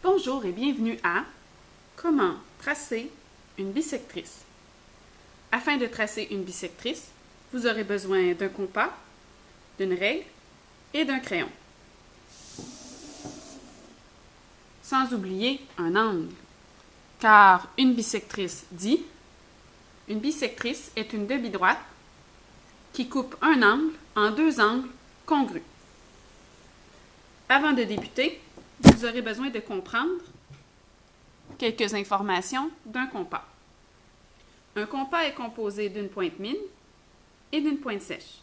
Bonjour et bienvenue à Comment tracer une bisectrice. Afin de tracer une bisectrice, vous aurez besoin d'un compas, d'une règle et d'un crayon. Sans oublier un angle, car une bisectrice dit une bisectrice est une demi-droite qui coupe un angle en deux angles congrus. Avant de débuter, vous aurez besoin de comprendre quelques informations d'un compas. Un compas est composé d'une pointe mine et d'une pointe sèche.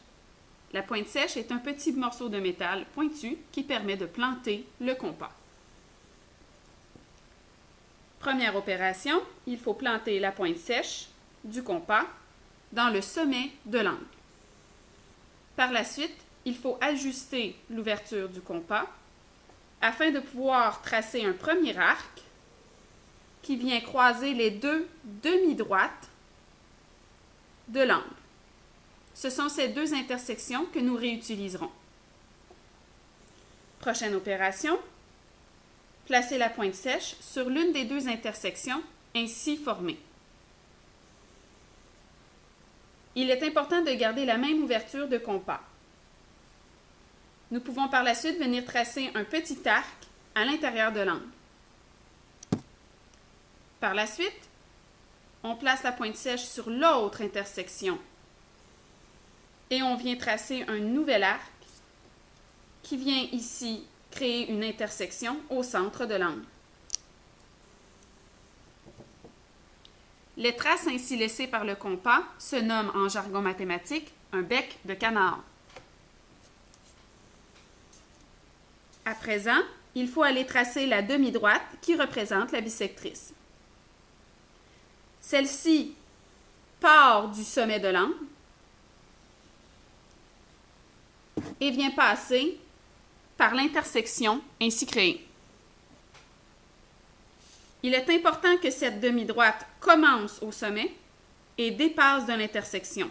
La pointe sèche est un petit morceau de métal pointu qui permet de planter le compas. Première opération, il faut planter la pointe sèche du compas dans le sommet de l'angle. Par la suite, il faut ajuster l'ouverture du compas afin de pouvoir tracer un premier arc qui vient croiser les deux demi-droites de l'angle. Ce sont ces deux intersections que nous réutiliserons. Prochaine opération, placer la pointe sèche sur l'une des deux intersections ainsi formées. Il est important de garder la même ouverture de compas. Nous pouvons par la suite venir tracer un petit arc à l'intérieur de l'angle. Par la suite, on place la pointe sèche sur l'autre intersection et on vient tracer un nouvel arc qui vient ici créer une intersection au centre de l'angle. Les traces ainsi laissées par le compas se nomment en jargon mathématique un bec de canard. À présent, il faut aller tracer la demi-droite qui représente la bisectrice. Celle-ci part du sommet de l'angle et vient passer par l'intersection ainsi créée. Il est important que cette demi-droite commence au sommet et dépasse de l'intersection,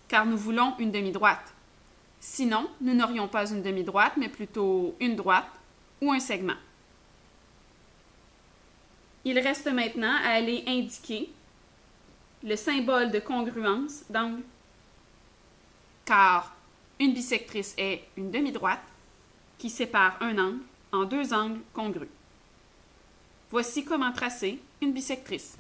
car nous voulons une demi-droite. Sinon, nous n'aurions pas une demi-droite, mais plutôt une droite ou un segment. Il reste maintenant à aller indiquer le symbole de congruence d'angle, car une bisectrice est une demi-droite qui sépare un angle en deux angles congrus. Voici comment tracer une bisectrice.